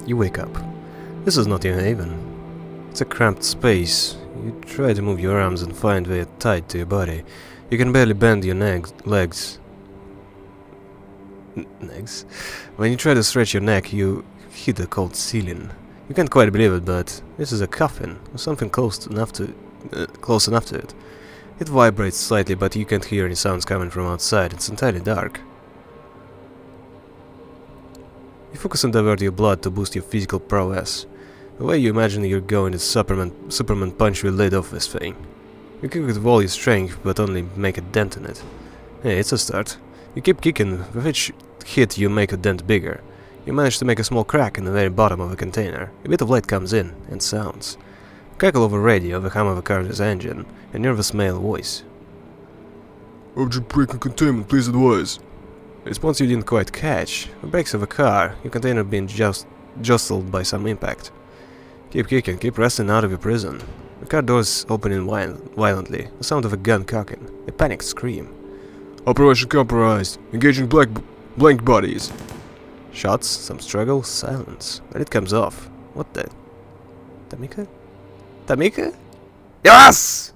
You wake up. This is not your haven. It's a cramped space. You try to move your arms and find they are tied to your body. You can barely bend your legs. When you try to stretch your neck, you hit the cold ceiling. You can't quite believe it, but this is a coffin, or something close enough to it. It vibrates slightly, but you can't hear any sounds coming from outside. It's entirely dark. You focus on diverting your blood to boost your physical prowess. The way you imagine you're going to Superman punch your lid off this thing. You kick with all your strength, but only make a dent in it. Hey, it's a start. You keep kicking, with each hit you make a dent bigger. You manage to make a small crack in the very bottom of the container. A bit of light comes in, and sounds. Crackle over radio, the hum of a car's engine, a nervous male voice. Object breaking containment, please advise. A response you didn't quite catch. The brakes of a car, your container being jostled by some impact. Keep kicking, keep wrestling out of your prison. The car doors opening violently, the sound of a gun cocking, a panicked scream. Operation compromised. Engaging blank bodies. Shots, some struggle, silence. Then it comes off. What the? Tamika? Tamika? Yes!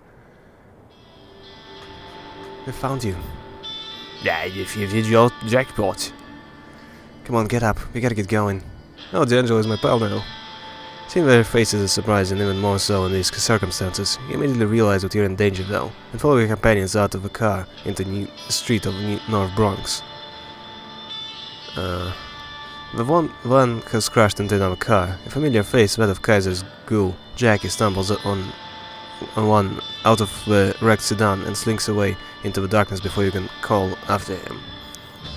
We found you. Yeah, if you did your jackpot. Come on, get up. We gotta get going. Oh, D'Angelo is my pal now. Seeing their faces is surprising, even more so in these circumstances. You immediately realize that you're in danger though, and follow your companions out of the car into the street of North Bronx. The one has crashed into another car. A familiar face, that of Kaiser's ghoul, Jackie, stumbles on one out of the wrecked sedan and slinks away into the darkness before you can call after him.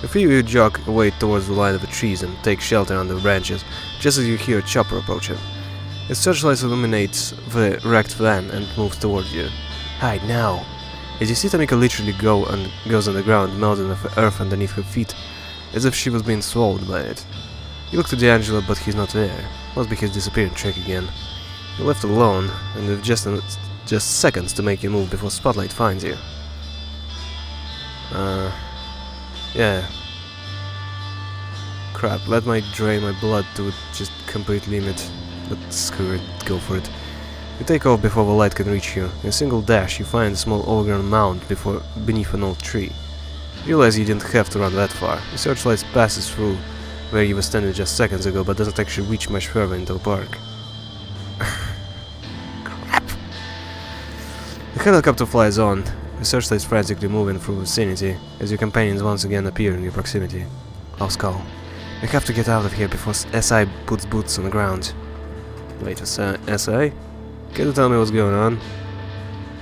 A few of you jog away towards the line of the trees and take shelter under the branches, just as you hear a chopper approach him. Its searchlight illuminates the wrecked van and moves toward you. Hide now! As you see Tamika literally goes on the ground, melting the earth underneath her feet, as if she was being swallowed by it. You look to D'Angelo, but he's not there. Must be his disappearing trick again. You're left alone, and with just seconds to make your move before Spotlight finds you. Yeah. Crap, that might drain my blood to just complete limit. But screw it, go for it. You take off before the light can reach you. In a single dash, you find a small overgrown mound beneath an old tree. You realize you didn't have to run that far. The searchlight passes through where you were standing just seconds ago, but doesn't actually reach much further into the park. Crap! The helicopter flies on. The searchlight is frantically moving through the vicinity as your companions once again appear in your proximity. House call. We have to get out of here before SI puts boots on the ground. Wait, SI? Can you tell me what's going on?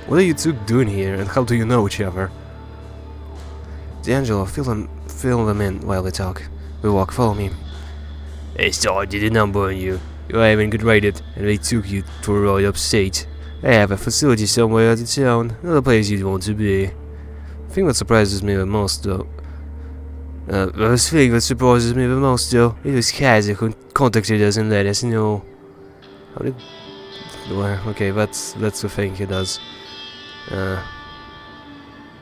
What are you two doing here, and how do you know each other? D'Angelo, fill them in while we talk. We walk, follow me. They started a number on you. You haven't got raided, and they took you to a ride upstate. They have a facility somewhere out of town, not a place you'd want to be. The thing that surprises me the most, though... it was Kaiser who contacted us and let us know. How did... Well, okay, that's the thing he does.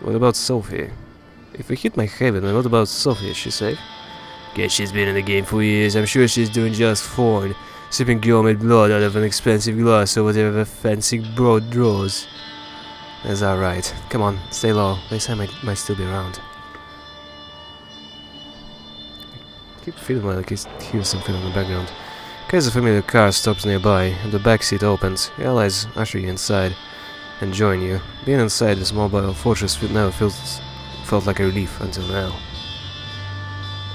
What about Sophie? If we hit my haven, then what about Sophie? Is she safe? Guess she's been in the game for years. I'm sure she's doing just fine. Sipping gourmet blood out of an expensive glass or whatever the fancy broad draws. That's alright. Come on, stay low. They say I might still be around. I keep feeling like I hear something in the background. Kaiser's familiar car stops nearby, and the back seat opens. Your allies usher you inside and join you. Being inside this mobile fortress never felt like a relief until now.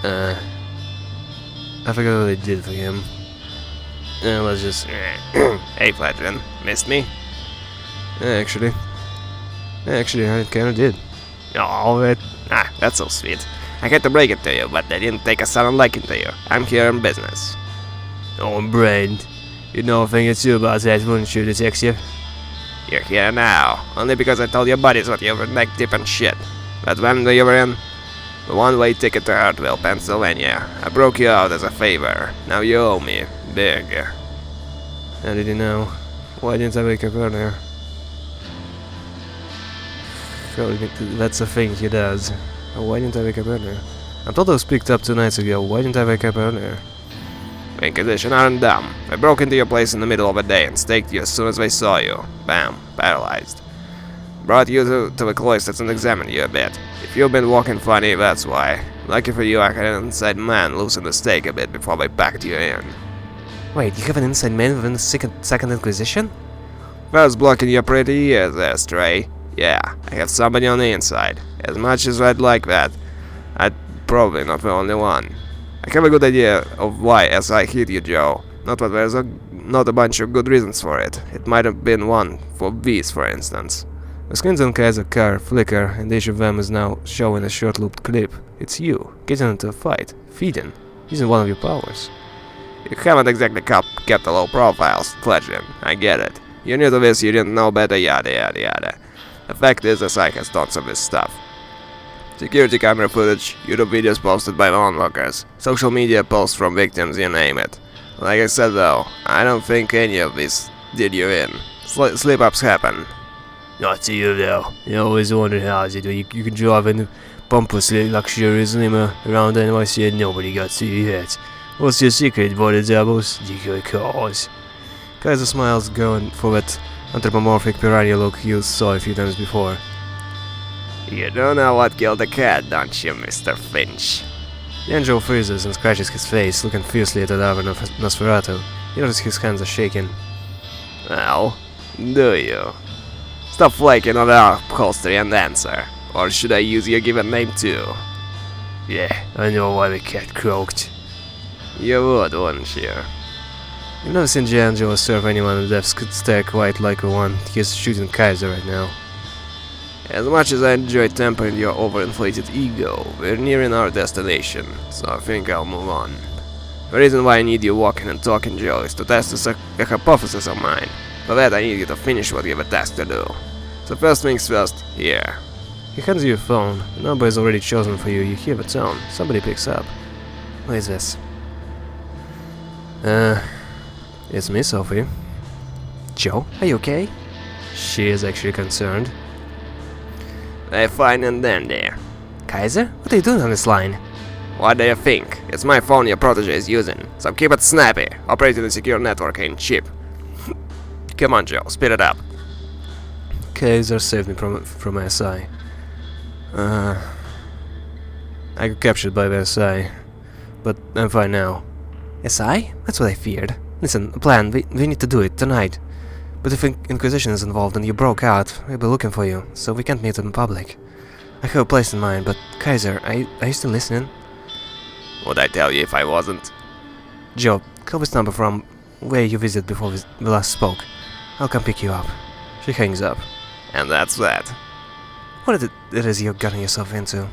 I forgot what I did for him. Let's just... Hey, Flatrin, missed me? Actually, I kinda did. Oh, that's so sweet. I had to break it to you, but I didn't take a sudden liking to you. I'm here in business. Oh, Brand, you know a thing or two about that, wouldn't you, detective? You're here now, only because I told your buddies what you were neck deep and shit. But when you were in? The one-way ticket to Hartville, Pennsylvania. I broke you out as a favor. Now you owe me. Big. How did you know? Why didn't I wake up earlier? That's a thing he does. Why didn't I wake up earlier? I thought I was picked up 2 nights ago. Why didn't I wake up earlier? The Inquisition aren't dumb. They broke into your place in the middle of the day and staked you as soon as they saw you. Bam, paralyzed. Brought you to the cloisters and examined you a bit. If you've been walking funny, that's why. Lucky for you, I had an inside man loosen the stake a bit before they packed you in. Wait, you have an inside man within the second Inquisition? First blocking your pretty ears there, Stray. Yeah, I have somebody on the inside. As much as I'd like that, I'd probably not the only one. I have a good idea of why SI hit you, Joe. Not that there's not a bunch of good reasons for it. It might have been one for V's, for instance. The screens on Kaiser's car flicker, and each of them is now showing a short-looped clip. It's you, getting into a fight, feeding, using one of your powers. You haven't exactly kept a low profile, Fledgling. I get it. You're new to this, you didn't know better, yada yada yada. The fact is, the SI has tons of this stuff. Security camera footage, YouTube videos posted by the onlookers, social media posts from victims, you name it. Like I said though, I don't think any of this did you in. Slip-ups happen. Not to you though. You always wondered how is it when you can drive in a pompously luxurious limo around NYC and nobody got to you yet. What's your secret, body doubles? Decoy cars. Kaiser smiles, going for that anthropomorphic piranha look you saw a few times before. You don't know what killed the cat, don't you, Mr. Finch? The angel freezes and scratches his face, looking fiercely at the Darwin Nosferatu. You notice his hands are shaking. Well, do you? Stop flaking on the upholstery and answer. Or should I use your given name too? Yeah, I know why the cat croaked. You would, wouldn't you? You've never seen D'Angelo serve anyone a death stare quite like the one he's shooting Kaiser right now. As much as I enjoy tempering your overinflated ego, we're nearing our destination, so I think I'll move on. The reason why I need you walking and talking, Joe, is to test a hypothesis of mine. For that, I need you to finish what you have a task to do. So first things first, here. He hands you a phone. The number is already chosen for you. You hear the tone. Somebody picks up. Who is this? It's me, Sophie. Joe, are you okay? She is actually concerned. Hey, fine and dandy. Kaiser? What are you doing on this line? What do you think? It's my phone your protege is using, so keep it snappy. Operating a secure network ain't cheap. Come on, Joe, speed it up. Kaiser saved me from SI. I got captured by the SI, but I'm fine now. SI? That's what I feared. Listen, a plan, we need to do it tonight. But if Inquisition is involved and you broke out, we'll be looking for you, so we can't meet in public. I have a place in mind, but Kaiser, are you still listening? Would I tell you if I wasn't? Joe, call this number from where you visited before we last spoke. I'll come pick you up. She hangs up. And that's that. What it is you're getting yourself into?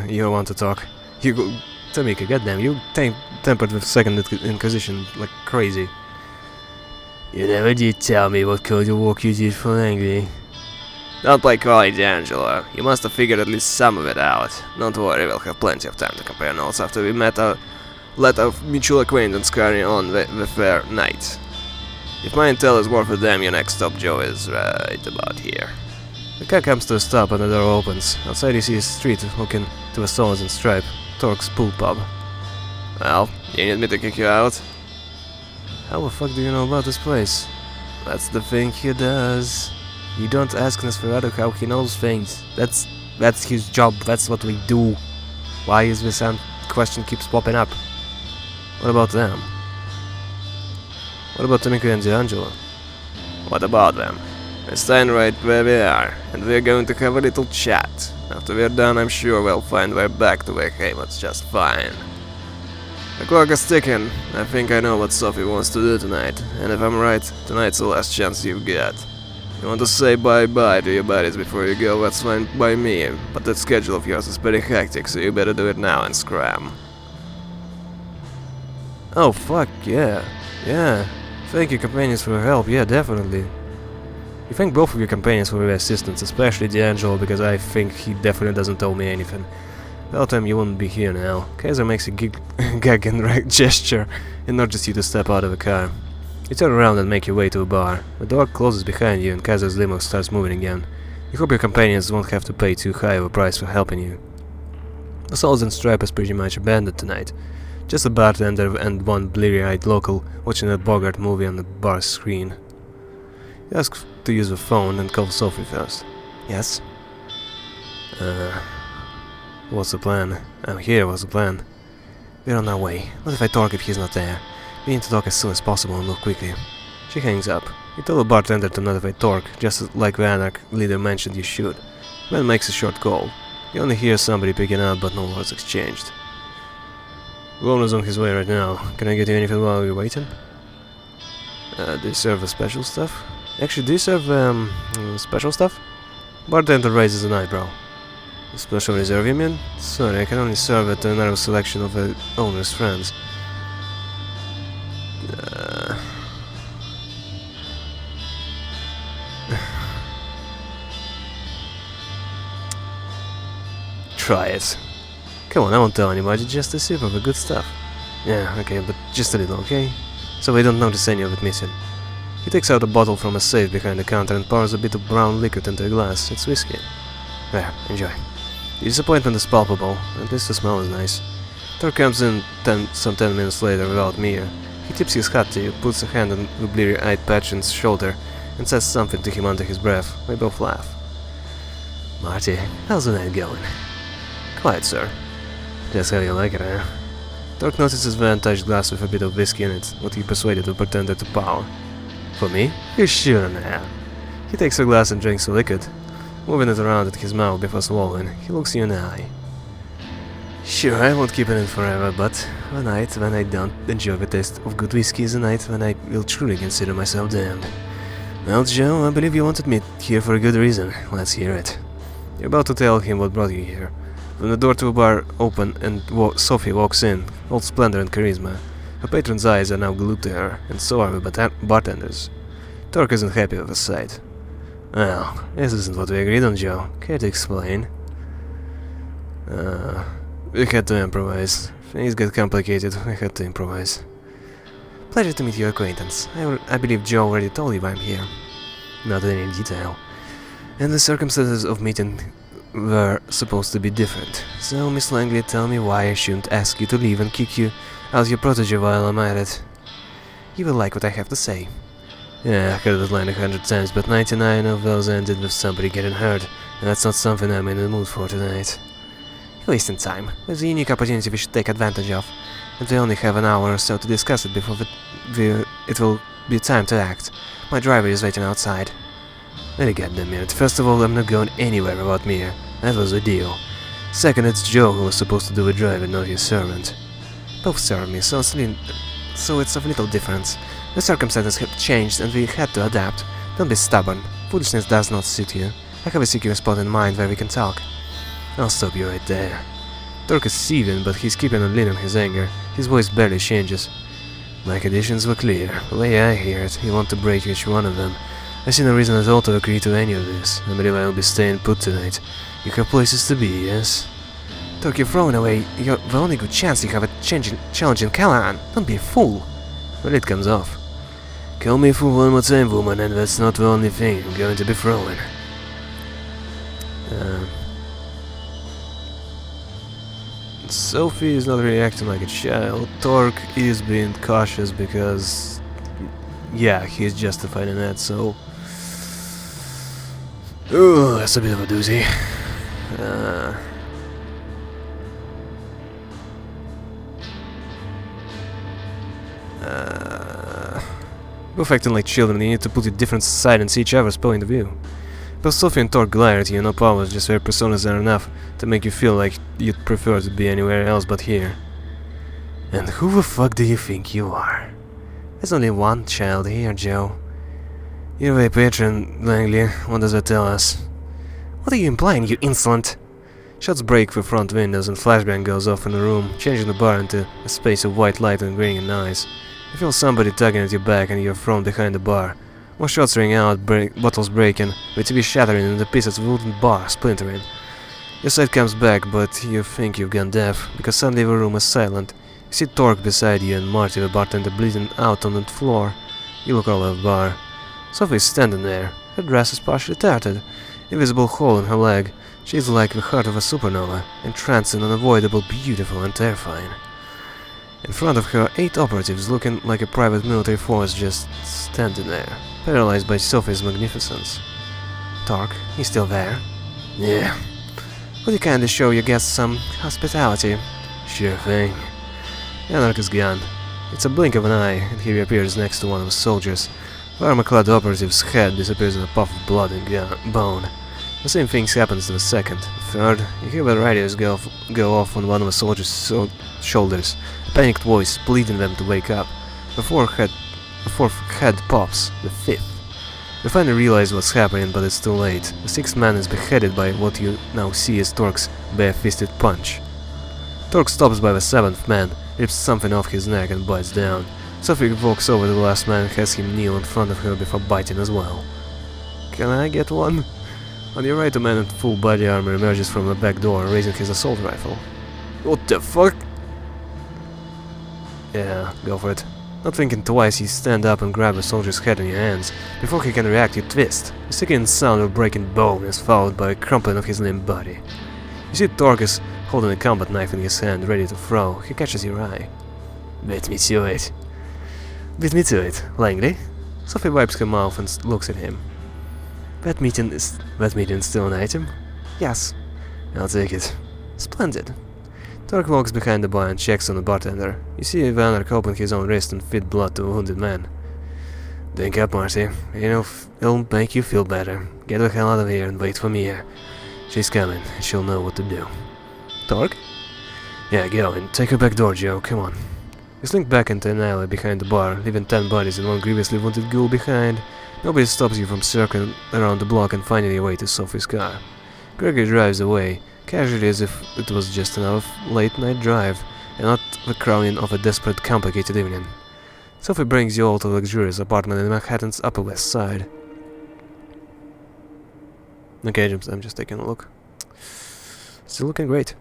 You don't want to talk. You go... Tamika, goddamn, you tempered with Second Inquisition like crazy. You never did tell me what kind of work you did for Langley. Don't play coy, D'Angelo. You must have figured at least some of it out. Don't worry, we'll have plenty of time to compare notes after we let our mutual acquaintance carry on the fair night. If my intel is worth a damn, your next stop, Joe, is right about here. The car comes to a stop and the door opens. Outside you see a street looking to the Stars and Stripe, Torque's pool pub. Well, you need me to kick you out? How the fuck do you know about this place? That's the thing he does. You don't ask Nosferatu how he knows things. That's his job, that's what we do. Why is this question keeps popping up? What about them? What about Tamika and D'Angelo? What about them? We're staying right where we are, and we're going to have a little chat. After we're done, I'm sure we'll find way back to where Haywood's just fine. The clock is ticking. I think I know what Sophie wants to do tonight, and if I'm right, tonight's the last chance you've got. You want to say bye-bye to your buddies before you go, that's fine by me, but that schedule of yours is pretty hectic, so you better do it now and scram. Oh fuck, yeah. Yeah. Thank you companions for your help, yeah, definitely. You thank both of your companions for their assistance, especially D'Angelo, because I think he definitely doesn't owe me anything. Without him, you wouldn't be here now. Kaiser makes a gag and gesture and nudges you to step out of the car. You turn around and make your way to a bar. The door closes behind you and Kaiser's limo starts moving again. You hope your companions won't have to pay too high of a price for helping you. The Souls and Stripe is pretty much abandoned tonight. Just a bartender and one bleary-eyed local watching a Bogart movie on the bar screen. He asks to use the phone and calls Sophie first. Yes? What's the plan? I'm here, what's the plan? We're on our way. What if I talk if he's not there? We need to talk as soon as possible and move quickly. She hangs up. You tell the bartender to notify Torque, just like the Anarch leader mentioned you should. Man makes a short call. You only hear somebody picking up, but no words exchanged. Owner's on his way right now. Can I get you anything while you're waiting? Do you serve special stuff? Actually, do you serve special stuff? Bartender raises an eyebrow. A special reserve, you mean? Sorry, I can only serve at a narrow selection of the owner's friends. Try it. Come on, I won't tell anybody, just a sip of the good stuff. Yeah, okay, but just a little, okay? So we don't notice any of it missing. He takes out a bottle from a safe behind the counter and pours a bit of brown liquid into a glass. It's whiskey. There, enjoy. The disappointment is palpable, at least the smell is nice. Thor comes in some 10 minutes later without Mia. He tips his hat to you, puts a hand on the bleary-eyed Patchen's shoulder, and says something to him under his breath. We both laugh. Marty, how's the night going? Quiet, sir. Just how you like it, eh? Torque notices the untouched glass with a bit of whiskey in it, what he persuaded the bartender to pour. For me? You shouldn't have. He takes a glass and drinks the liquid, moving it around at his mouth before swallowing. He looks you in the eye. Sure, I won't keep it in forever, but a night when I don't enjoy the taste of good whiskey is a night when I will truly consider myself damned. Well, Joe, I believe you wanted me here for a good reason. Let's hear it. You're about to tell him what brought you here. When the door to the bar opens and Sophie walks in, all splendor and charisma. Her patron's eyes are now glued to her, and so are the bartenders. Torque isn't happy with the sight. Well, this isn't what we agreed on, Joe. Care to explain? We had to improvise. Things get complicated, we had to improvise. Pleasure to meet your acquaintance. I believe Joe already told you why I'm here. Not in any detail. And the circumstances of meeting were supposed to be different. So, Miss Langley, tell me why I shouldn't ask you to leave and kick you out your protege while I'm at it. You will like what I have to say. Yeah, I heard that line 100 times, but 99 of those ended with somebody getting hurt, and that's not something I'm in the mood for tonight. You're wasting time. There's a unique opportunity we should take advantage of, and we only have an hour or so to discuss it before it will be time to act. My driver is waiting outside. Let me get them minute. First of all, I'm not going anywhere without Mia. That was the deal. Second, it's Joe who was supposed to do the driving, not his servant. Both serve me, so it's of little difference. The circumstances have changed and we had to adapt. Don't be stubborn. Foolishness does not suit you. I have a secure spot in mind where we can talk. I'll stop you right there. Torque is seething, but he's keeping on leading his anger. His voice barely changes. My conditions were clear. The way I hear it, you want to break each one of them. I see no reason at all to agree to any of this. I believe I will be staying put tonight. You have places to be, yes? Torque, you're throwing away the only good chance you have at challenging Callahan. Don't be a fool. Well, it comes off. Call me a fool one more time, woman, and that's not the only thing I'm going to be throwing. Sophie is not really acting like a child. Torque is being cautious because, yeah, he's justified in that, so... Ooh, that's a bit of a doozy. Both acting like children, you need to put your different side and see each other's point of view. Both Sophie and Torque glare at you, no powers, just their personas are enough to make you feel like you'd prefer to be anywhere else but here. And who the fuck do you think you are? There's only one child here, Joe. You're a patron, Langley. What does that tell us? What are you implying, you insolent? Shots break through front windows and flashbang goes off in the room, changing the bar into a space of white light and grinning eyes. You feel somebody tugging at your back and you're thrown behind the bar. More shots ring out, bottles breaking, the TV shattering and the pieces of wooden bar splintering. Your sight comes back, but you think you've gone deaf, because suddenly the room is silent. You see Torque beside you and Marty, the bartender, bleeding out on the floor. You look all over the bar. Sophie is standing there. Her dress is partially tattered. Invisible hole in her leg. She's like the heart of a supernova, entrancing, unavoidable, beautiful and terrifying. In front of her, 8 operatives looking like a private military force just standing there, paralyzed by Sophie's magnificence. Torque, you still there? Yeah. Would you kindly show your guests some hospitality? Sure thing. The Anarch is gone. It's a blink of an eye, and he reappears next to one of the soldiers. The armor-clad operative's head disappears in a puff of blood and bone. The same thing happens to the second. The third, you hear the radios go off on one of the soldiers' shoulders. A panicked voice pleading them to wake up. The fourth head pops. The fifth. You finally realize what's happening, but it's too late. The sixth man is beheaded by what you now see as Torque's bare-fisted punch. Torque stops by the seventh man, rips something off his neck and bites down. Sophie walks over to the last man and has him kneel in front of her before biting as well. Can I get one? On your right, a man in full body armor emerges from the back door, raising his assault rifle. What the fuck? Yeah, go for it. Not thinking twice, you stand up and grab the soldier's head in your hands. Before he can react, you twist. The sickening sound of breaking bone is followed by a crumpling of his limp body. You see Torque is holding a combat knife in his hand, ready to throw. He catches your eye. Beat me to it. Beat me to it, Langley. Sophie wipes her mouth and looks at him. That meeting still an item? Yes. I'll take it. Splendid. Torque walks behind the bar and checks on the bartender. You see the Anarch open his own wrist and feed blood to a wounded man. Drink up, Marty. It'll make you feel better. Get the hell out of here and wait for me here. She's coming, and she'll know what to do. Torque? Yeah, go and take her back door, Joe. Come on. You slink back into an alley behind the bar, leaving 10 bodies and one grievously wounded ghoul behind. Nobody stops you from circling around the block and finding your way to Sophie's car. Gregory drives away, casually as if it was just another late-night drive, and not the crowning of a desperate, complicated evening. Sophie brings you all to a luxurious apartment in Manhattan's Upper West Side. Okay, I'm just taking a look. Still looking great.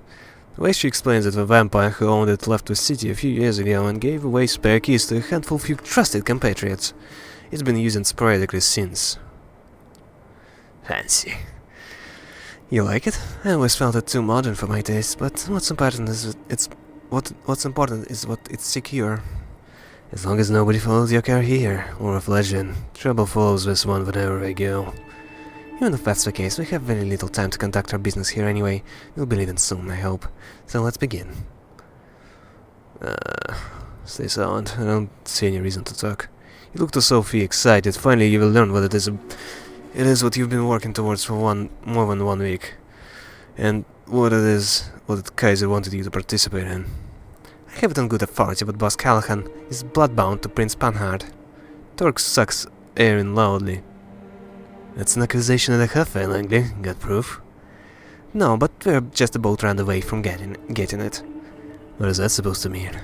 The way she explains that the vampire who owned it left the city a few years ago and gave away spare keys to a handful of few trusted compatriots. It's been used sporadically since. Fancy. You like it? I always felt it too modern for my taste, but what's important is what it's secure. As long as nobody follows your car here, or of legend, trouble follows this one wherever I go. Even if that's the case, we have very little time to conduct our business here anyway. We'll be leaving soon, I hope. So let's begin. Stay silent. I don't see any reason to talk. You look to Sophie, excited. Finally, you will learn what it is what you've been working towards for more than 1 week. And what Kaiser wanted you to participate in. I have it on good authority that Boss Callahan is bloodbound to Prince Panhard. Torque sucks air in loudly. That's an accusation and a half, Langley. Got proof? No, but we're just a boat run away from getting it. What is that supposed to mean?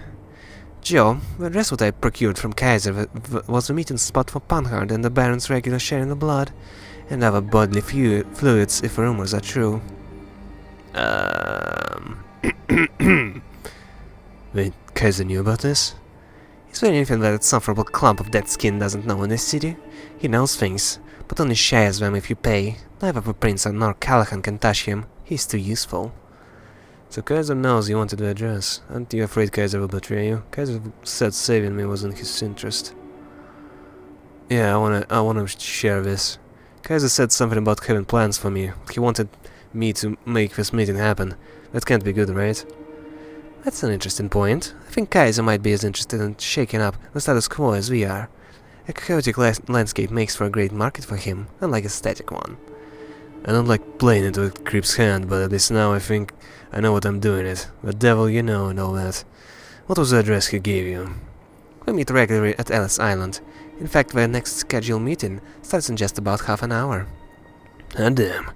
Joe, the rest what I procured from Kaiser was the meeting spot for Panhard and the Baron's regular share in the blood, and other bodily fluids if rumors are true. Wait, Kaiser knew about this? Is there anything that a insufferable clump of dead skin doesn't know in this city? He knows things, but only shares them if you pay. Neither the Prince nor Callahan can touch him. He's too useful. So Kaiser knows you wanted the address. Aren't you afraid Kaiser will betray you? Kaiser said saving me was in his interest. Yeah, I wanna share this. Kaiser said something about having plans for me. He wanted me to make this meeting happen. That can't be good, right? That's an interesting point. I think Kaiser might be as interested in shaking up the status quo as we are. A chaotic landscape makes for a great market for him, unlike a static one. I don't like playing into a creep's hand, but at least now I think I know what I'm doing it. The devil you know and all that. What was the address he gave you? We meet regularly at Ellis Island. In fact, their next scheduled meeting starts in just about half an hour. Ah damn.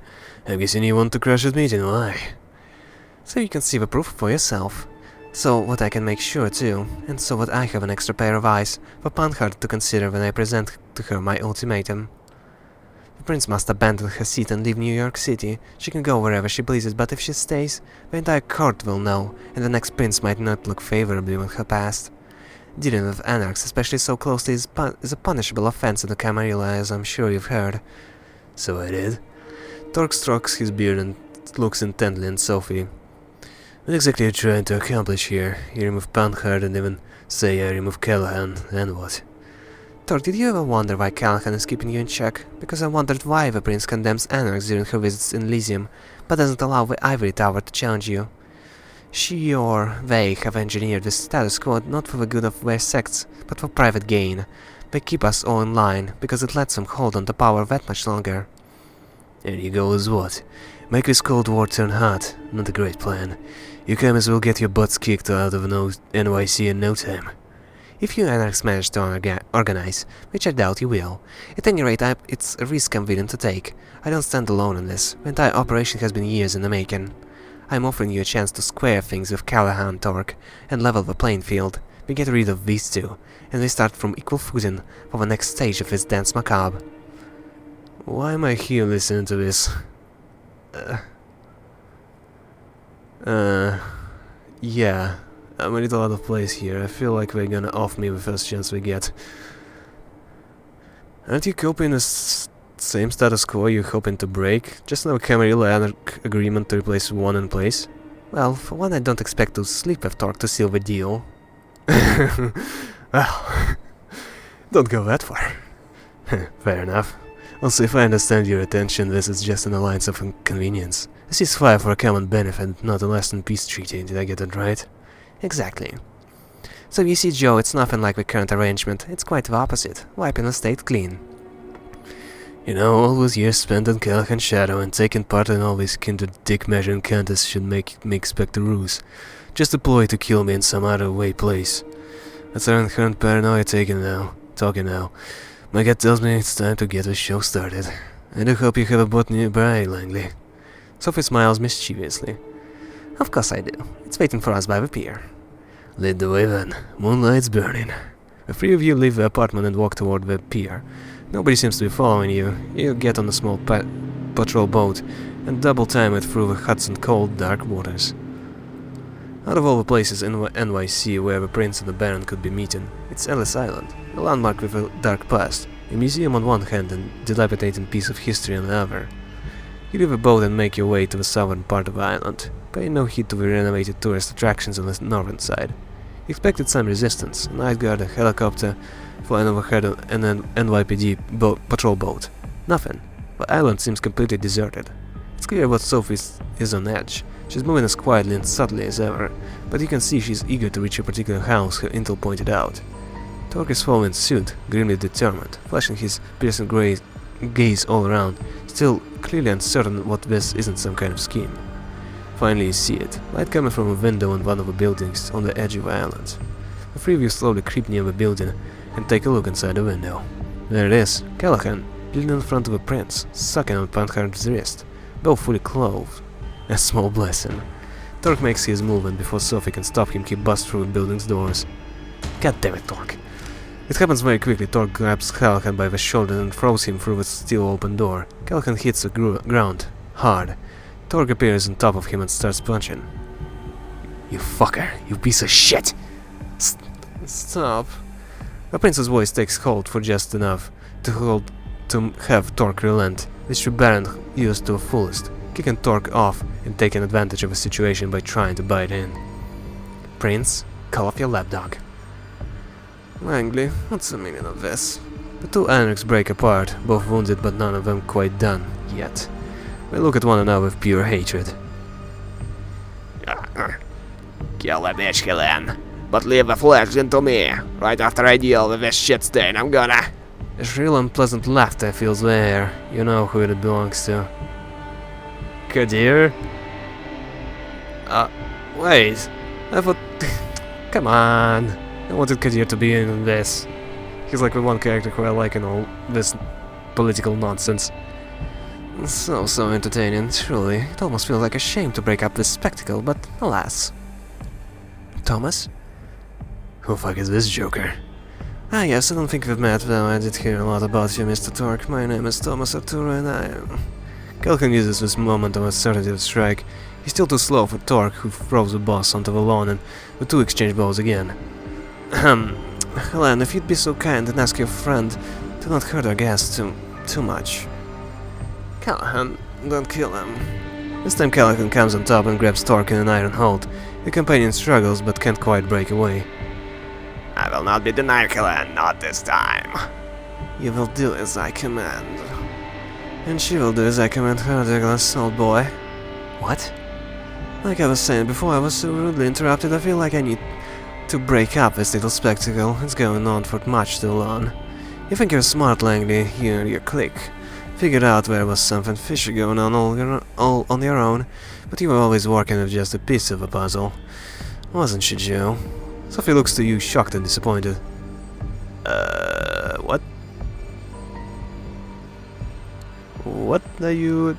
I'm guessing you want to crash that meeting, why? So you can see the proof for yourself. So what I can make sure too, and so that I have an extra pair of eyes for Panhard to consider when I present to her my ultimatum. The Prince must abandon her seat and leave New York City. She can go wherever she pleases, but if she stays, the entire court will know, and the next prince might not look favorably on her past. Dealing with anarchs, especially so closely, is a punishable offense in the Camarilla, as I'm sure you've heard. So I did. Torque strokes his beard and looks intently at Sophie. What exactly are you trying to accomplish here? You remove Panhard and even say I remove Callahan, and what? Torque, did you ever wonder why Callahan is keeping you in check? Because I wondered why the Prince condemns anarchs during her visits in Elysium, but doesn't allow the Ivory Tower to challenge you. She or they have engineered this status quo not for the good of their sects, but for private gain. They keep us all in line, because it lets them hold on to power that much longer. And your goal is what? Make this Cold War turn hot. Not a great plan. You commies will get your butts kicked out of NYC in no time. If you anarchs manage to organize, which I doubt you will, at any rate it's a risk I'm willing to take. I don't stand alone in this. The entire operation has been years in the making. I'm offering you a chance to square things with Callahan, Torque, and level the playing field. We get rid of these two, and we start from equal footing for the next stage of this dance macabre. Why am I here listening to this? Yeah. I'm a little out of place here. I feel like they're gonna off me the first chance we get. Aren't you copying the same status quo you're hoping to break? Just no Camarilla Anarch agreement to replace one in place? Well, for one I don't expect to sleep with Torque to seal the deal. Well, don't go that far. Fair enough. Also, if I understand your attention, this is just an alliance of inconvenience. A ceasefire for a common benefit, not a lasting peace treaty. Did I get that right? Exactly. So you see, Joe, it's nothing like the current arrangement. It's quite the opposite, wiping the state clean. You know, all those years spent on Callahan's shadow and taking part in all these kindred dick-measuring contests should make me expect a ruse. Just a ploy to kill me in some out-of-way place. That's our inherent paranoia talking now. My gut tells me it's time to get the show started. I do hope you have a boat nearby, Langley. Sophie smiles mischievously. Of course I do. It's waiting for us by the pier. Lead the way then. Moonlight's burning. The three of you leave the apartment and walk toward the pier. Nobody seems to be following you. You get on a small patrol boat and double time it through the Hudson cold, dark waters. Out of all the places in NYC where the Prince and the Baron could be meeting, it's Ellis Island, a landmark with a dark past, a museum on one hand and dilapidating piece of history on the other. You leave a boat and make your way to the southern part of the island, paying no heed to the renovated tourist attractions on the northern side. You expected some resistance, a night guard, a helicopter, flying overhead and an NYPD patrol boat. Nothing. The island seems completely deserted. It's clear what Sophie is on edge. She's moving as quietly and subtly as ever, but you can see she's eager to reach a particular house her intel pointed out. Torque is following suit, grimly determined, flashing his piercing gaze all around, still clearly uncertain what this isn't some kind of scheme. Finally you see it, light coming from a window in one of the buildings on the edge of the island. The three of you slowly creep near the building and take a look inside the window. There it is, Callahan, kneeling in front of the Prince, sucking on Panhard's wrist, both fully clothed. A small blessing. Torque makes his movement before Sophie can stop him. He busts through the building's doors. God damn it, Torque. It happens very quickly. Torque grabs Callahan by the shoulder and throws him through the still open door. Callahan hits the ground hard. Torque appears on top of him and starts punching. You fucker, you piece of shit! Stop. The Prince's voice takes hold for just enough to have Torque relent, which the Baron used to the fullest, kicking Torque off and taking advantage of the situation by trying to bite in. Prince, call off your lapdog. Langley, what's the meaning of this? The two anarchs break apart, both wounded but none of them quite done, yet. They look at one another with pure hatred. Kill the bitch, Helen. But leave the flesh into me. Right after I deal with this shit stain, I'm gonna... A shrill unpleasant laughter fills the air. You know who it belongs to. Kadir? Wait. I thought... Come on. I wanted Kadir to be in this. He's like the one character who I like in all this political nonsense. So entertaining, truly. It almost feels like a shame to break up this spectacle, but alas. Thomas? Who the fuck is this joker? Ah yes, I don't think we've met, though I did hear a lot about you, Mr. Torque. My name is Thomas Arturo and I am... Callahan uses this moment of uncertainty to strike. He's still too slow for Torque, who throws the boss onto the lawn and the two exchange blows again. Helen, if you'd be so kind and ask your friend to not hurt our guest too much. Callahan, don't kill him. This time Calican comes on top and grabs Torque in an iron hold. Your companion struggles but can't quite break away. I will not be denied, Clan, not this time. You will do as I command. And she will do as I command her, Douglas, old boy. What? Like I was saying before, I was so rudely interrupted, I feel like I need to break up this little spectacle. It's going on for much too long. You think you're smart, Langley, you and your clique. Figured out there was something fishy going on all on your own, but you were always working with just a piece of a puzzle. Wasn't she, Joe? Sophie looks to you shocked and disappointed. What? What are you...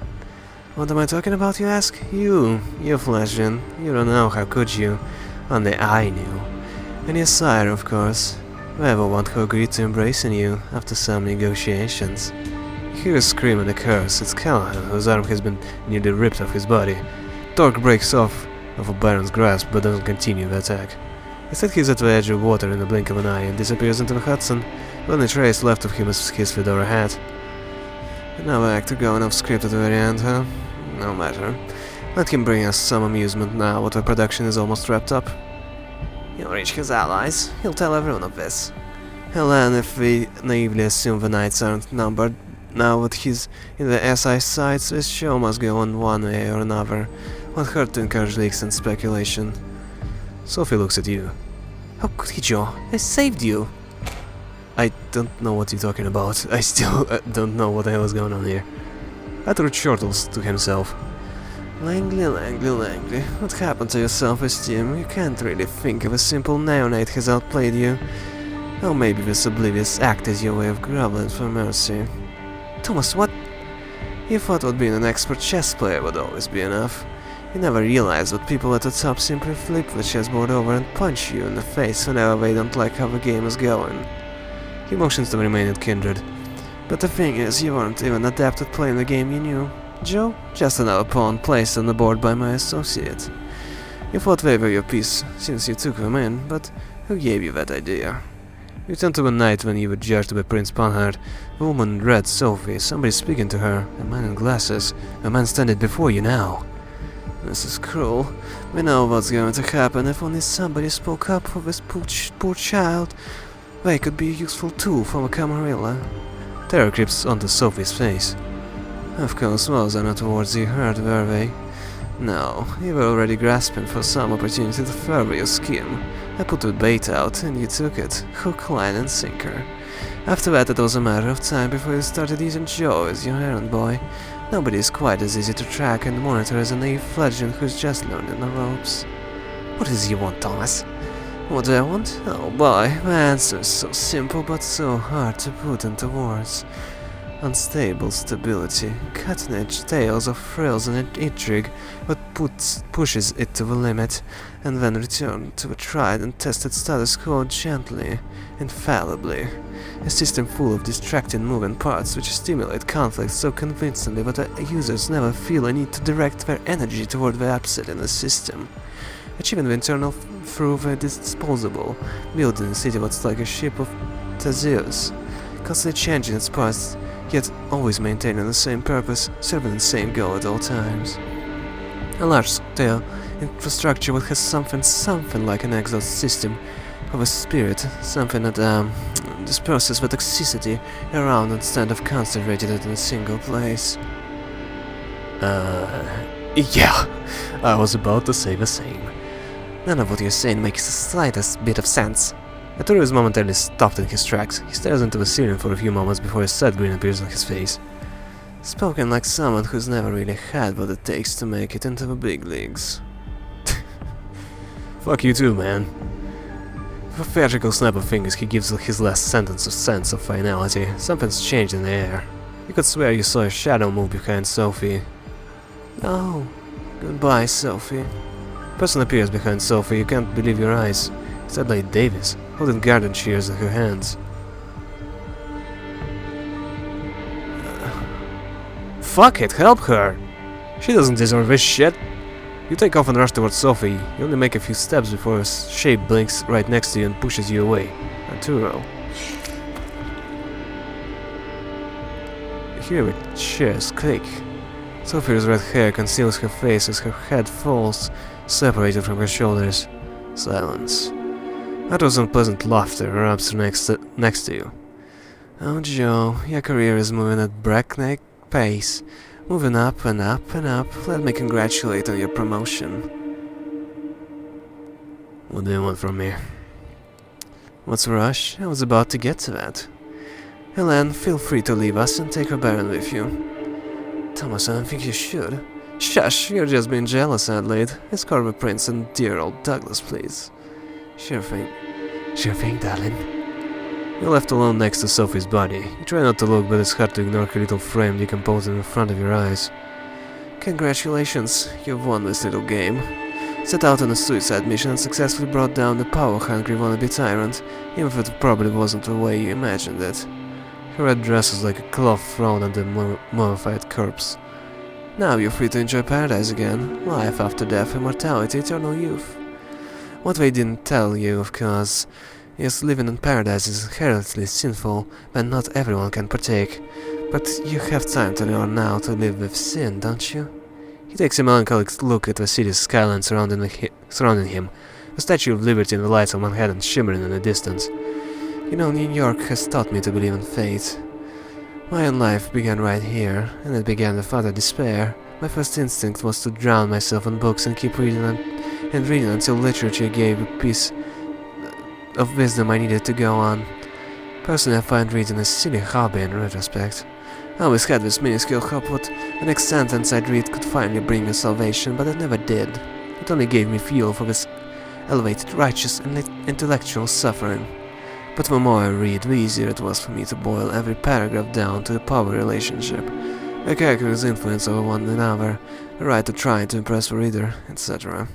What am I talking about, you ask? You Flashin. You don't know, how could you? Only I knew. And your sire, of course. Whoever one who agreed to embracing you after some negotiations. You hear a scream and a curse. It's Callahan, whose arm has been nearly ripped off his body. Torque breaks off of a Baron's grasp, but doesn't continue the attack. Instead, he's at the edge of water in the blink of an eye and disappears into the Hudson. The only trace left of him is his fedora hat. Another actor going off script at the very end, huh? No matter. Let him bring us some amusement now that the production is almost wrapped up. He'll reach his allies. He'll tell everyone of this. He'll end if we naively assume the nights aren't numbered. Now that he's in the SI sights, this show must go on one way or another. What hurt to encourage leaks and speculation? Sophie looks at you. How could he, Joe? I saved you! I don't know what you're talking about. I still don't know what the hell is going on here. Arthur chortles to himself. Langley, what happened to your self-esteem? You can't really think of a simple neonate has outplayed you. Or maybe this oblivious act is your way of groveling for mercy. Thomas, what? You thought that being an expert chess player would always be enough. You never realized that people at the top simply flip the chessboard over and punch you in the face whenever they don't like how the game is going. He motions to the remaining kindred. But the thing is, you weren't even adept at playing the game you knew. Joe? Just another pawn placed on the board by my associate. You thought they were your piece since you took them in, but who gave you that idea? You turned to a night when you were judged by Prince Panhard. A woman in red, Sophie, somebody speaking to her, a man in glasses, a man standing before you now. This is cruel. We know what's going to happen. If only somebody spoke up for this poor child, they could be a useful tool for the Camarilla. Terror creeps onto Sophie's face. Of course, those are not words you heard, were they? No, you were already grasping for some opportunity to further your scheme. I put the bait out, and you took it, hook, line, and sinker. After that, it was a matter of time before you started using Joe as your errand boy. Nobody is quite as easy to track and monitor as a naive fledgling who's just learning the ropes. What is it you want, Thomas? What do I want? Oh boy, my answer is so simple but so hard to put into words. Unstable stability, cutting-edge tales of thrills and intrigue, what pushes it to the limit, and then return to the tried and tested status quo gently, infallibly. A system full of distracting moving parts which stimulate conflict so convincingly that the users never feel a need to direct their energy toward the upset in the system. Achieving the internal through the disposable, building a city that's like a ship of Theseus, constantly changing its parts, yet always maintaining the same purpose, serving the same goal at all times. A large-scale infrastructure that has something like an exhaust system of a spirit, something that disperses the toxicity around instead of concentrating it in a single place. Yeah, I was about to say the same. None of what you're saying makes the slightest bit of sense. Arturo is momentarily stopped in his tracks. He stares into the ceiling for a few moments before a sad grin appears on his face. Spoken like someone who's never really had what it takes to make it into the big leagues. Fuck you too, man. With a theatrical snap of fingers, he gives his last sentence a sense of finality. Something's changed in the air. You could swear you saw a shadow move behind Sophie. Oh, goodbye, Sophie. A person appears behind Sophie. You can't believe your eyes. It's Adelaide Davis, holding garden shears in her hands. Fuck it, help her! She doesn't deserve this shit. You take off and rush towards Sophie. You only make a few steps before a shape blinks right next to you and pushes you away. Arturo. You hear the chairs click. Sophie's red hair conceals her face as her head falls, separated from her shoulders. Silence. That was unpleasant laughter erupts next to you. Oh, Joe, your career is moving at breakneck pace. Moving up and up and up. Let me congratulate on your promotion. What do you want from me? What's the rush? I was about to get to that. Helen, feel free to leave us and take her Baron with you. Thomas, I don't think you should. Shush, you're just being jealous, Adelaide. Escort the prince and dear old Douglas, please. Sure thing. Sure thing, darling. You're left alone next to Sophie's body. You try not to look, but it's hard to ignore her little frame decomposing in front of your eyes. Congratulations, you've won this little game. Set out on a suicide mission and successfully brought down the power-hungry wannabe tyrant, even if it probably wasn't the way you imagined it. Her red dress is like a cloth thrown at the mummified corpse. Now you're free to enjoy paradise again, life after death, immortality, eternal youth. What they didn't tell you, of course, is living in paradise is inherently sinful, but not everyone can partake. But you have time to learn now to live with sin, don't you? He takes a melancholic look at the city's skyline surrounding him, the Statue of Liberty and the lights of Manhattan shimmering in the distance. You know, New York has taught me to believe in fate. My own life began right here, and it began with utter despair. My first instinct was to drown myself in books and keep reading and reading until literature gave a piece of wisdom I needed to go on. Personally, I find reading a silly hobby in retrospect. I always had this minuscule hope that the next sentence I'd read could finally bring me salvation, but it never did. It only gave me fuel for this elevated, righteous, and intellectual suffering. But the more I read, the easier it was for me to boil every paragraph down to the power relationship, a character's influence over one another, the right to try to impress the reader, etc.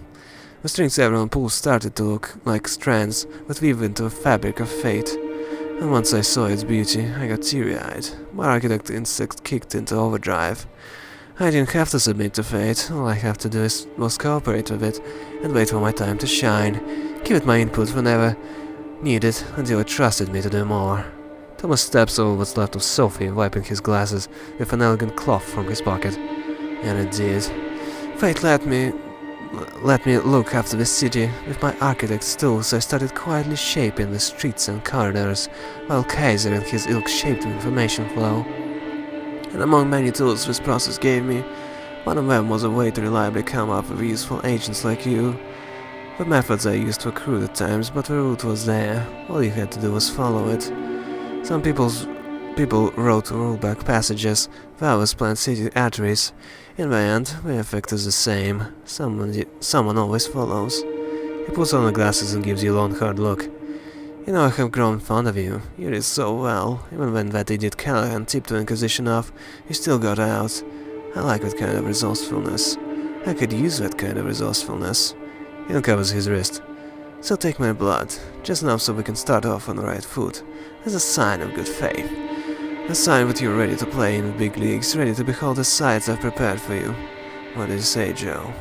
The strings everyone pulls started to look like strands that weave into a fabric of fate, and once I saw its beauty, I got teary-eyed. My architect instinct kicked into overdrive. I didn't have to submit to fate. All I have to do was cooperate with it and wait for my time to shine, give it my input whenever needed until it trusted me to do more. Thomas steps over what's left of Sophie, wiping his glasses with an elegant cloth from his pocket. And it did. Fate let me look after the city with my architect's tools. I started quietly shaping the streets and corridors, while Kaiser and his ilk shaped the information flow. And among many tools this process gave me, one of them was a way to reliably come up with useful agents like you. The methods I used were crude at times, but the route was there. All you had to do was follow it. Some people wrote rollback passages, others planned city arteries. In the end, the effect is the same. Someone always follows. He puts on the glasses and gives you a long, hard look. You know, I have grown fond of you. You did so well. Even when that idiot Callahan tipped the Inquisition off, you still got out. I like that kind of resourcefulness. I could use that kind of resourcefulness. He uncovers his wrist. So take my blood, just enough so we can start off on the right foot, as a sign of good faith. A sign that you're ready to play in the big leagues, ready to behold the sights I've prepared for you. What do you say, Joe?